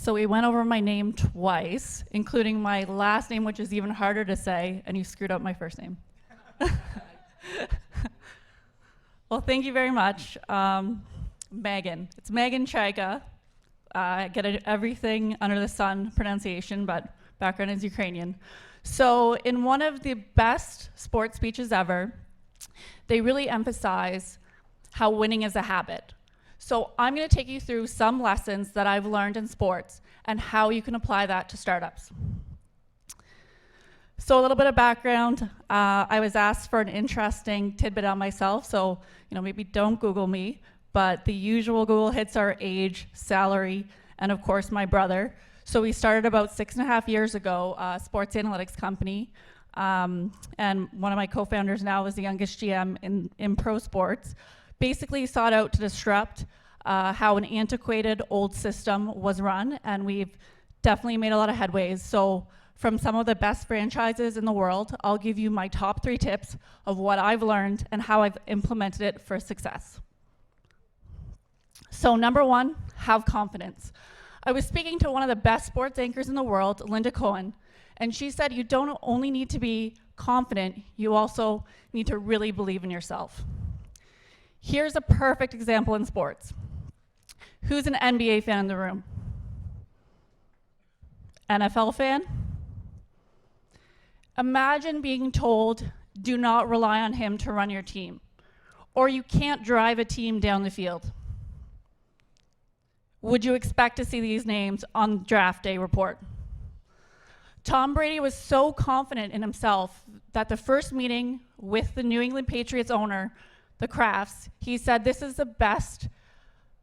So we went over my name twice, including my last name, which is even harder to say, and you screwed up my first name. Well, thank you very much. Meghan. It's Meghan Chayka. I get everything under the sun pronunciation, but background is Ukrainian. So in one of the best sports speeches ever, they really emphasize how winning is a habit. So I'm going to take you through some lessons that I've learned in sports and how you can apply that to startups. So a little bit of background. I was asked for an interesting tidbit on myself, so maybe don't Google me, but the usual Google hits are age, salary, and of course my brother. So we started about 6.5 years ago, a sports analytics company, and one of my co-founders now is the youngest GM in pro sports. Basically sought out to disrupt how an antiquated old system was run, and we've definitely made a lot of headways. So from some of the best franchises in the world, I'll give you my top 3 tips of what I've learned and how I've implemented it for success. So number 1, have confidence. I was speaking to one of the best sports anchors in the world, Linda Cohen, and she said you don't only need to be confident, you also need to really believe in yourself. Here's a perfect example in sports. Who's an NBA fan in the room? NFL fan? Imagine being told, do not rely on him to run your team, or you can't drive a team down the field. Would you expect to see these names on draft day report? Tom Brady was so confident in himself that the first meeting with the New England Patriots owner, the Crafts, he said, this is the best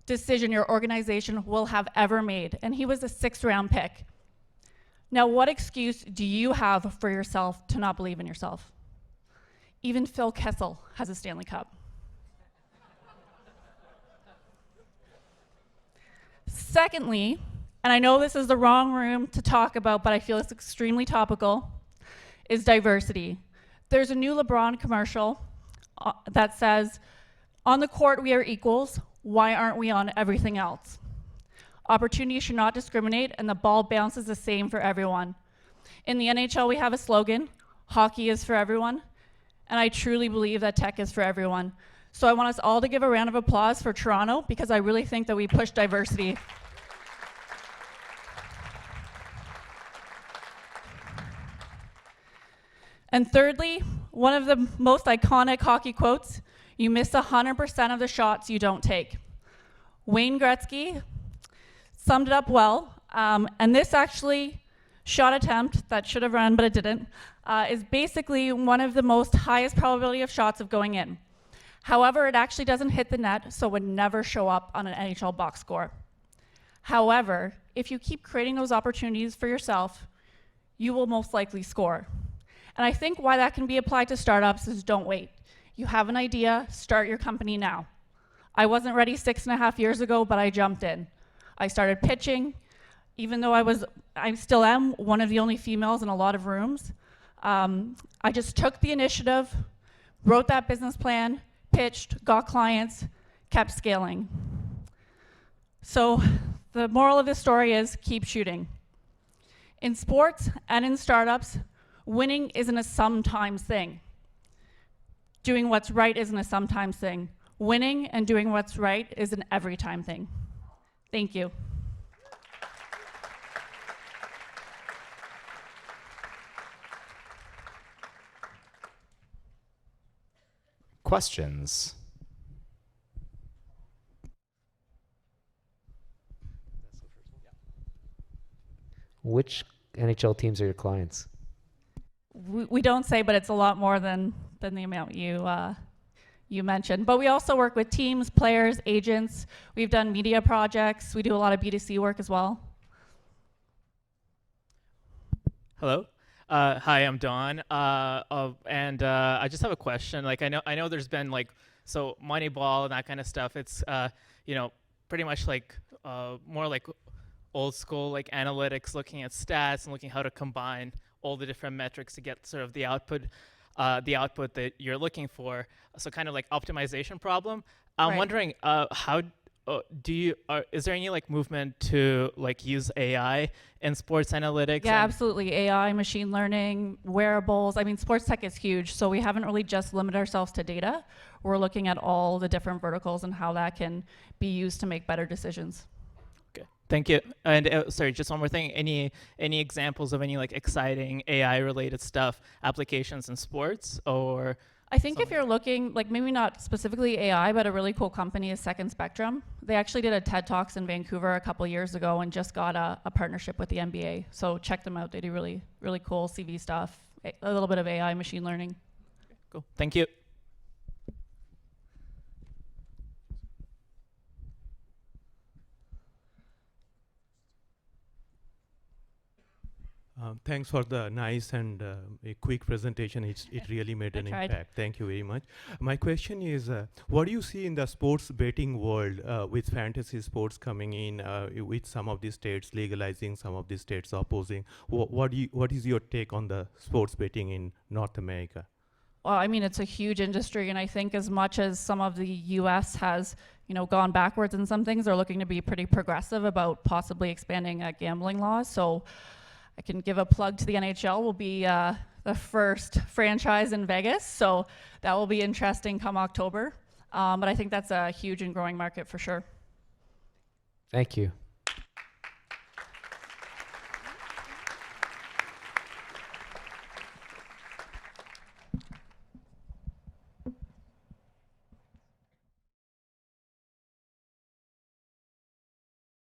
decision your organization will have ever made. And he was a 6th-round pick. Now, what excuse do you have for yourself to not believe in yourself? Even Phil Kessel has a Stanley Cup. Secondly, and I know this is the wrong room to talk about, but I feel it's extremely topical, is diversity. There's a new LeBron commercial that says, on the court we are equals, why aren't we on everything else? Opportunity should not discriminate, and the ball bounces the same for everyone. In the NHL, we have a slogan, hockey is for everyone, and I truly believe that tech is for everyone. So I want us all to give a round of applause for Toronto, because I really think that we push diversity. And thirdly, one of the most iconic hockey quotes, you miss 100% of the shots you don't take. Wayne Gretzky summed it up well, and this actually shot attempt that should have run, but it didn't, is basically one of the most highest probability of shots of going in. However, it actually doesn't hit the net, so it would never show up on an NHL box score. However, if you keep creating those opportunities for yourself, you will most likely score. And I think why that can be applied to startups is don't wait. You have an idea, start your company now. I wasn't ready 6.5 years ago, but I jumped in. I started pitching, even though I still am one of the only females in a lot of rooms. I just took the initiative, wrote that business plan, pitched, got clients, kept scaling. So the moral of this story is keep shooting. In sports and in startups, winning isn't a sometimes thing. Doing what's right isn't a sometimes thing. Winning and doing what's right is an every time thing. Thank you. Questions? Which NHL teams are your clients? We don't say, but it's a lot more than the amount you mentioned. But we also work with teams, players, agents. We've done media projects. We do a lot of B2C work as well. Hello. Hi, I'm Don. And I just have a question. Like, I know there's been so Moneyball and that kind of stuff. It's pretty much more like old school analytics, looking at stats and looking how to combine all the different metrics to get sort of the output that you're looking for. So kind of like optimization problem. I'm Right. wondering how is there any like movement to like use AI in sports analytics? Yeah, And absolutely. AI, machine learning, wearables. I mean, sports tech is huge. So we haven't really just limited ourselves to data. We're looking at all the different verticals and how that can be used to make better decisions. okay, thank you. And sorry, just one more thing. Any examples of any like exciting AI related stuff, applications in sports or? I think if Something you're looking, like maybe not specifically AI, but a really cool company is Second Spectrum. They actually did a TED Talks in Vancouver a couple years ago and just got a partnership with the NBA. So check them out. They do really, really cool CV stuff, a little bit of AI, machine learning. Cool. Thank you. Thanks for the nice and a quick presentation. It really made an tried. impact. Thank you very much. My question is, what do you see in the sports betting world with fantasy sports coming in, with some of the states legalizing, some of the states opposing? What is your take on the sports betting in North America? Well, I mean, it's a huge industry, and I think as much as some of the U.S. has, gone backwards in some things, they're looking to be pretty progressive about possibly expanding gambling laws. So I can give a plug to the NHL. Will be the first franchise in Vegas, so that will be interesting come October. But I think that's a huge and growing market for sure. Thank you.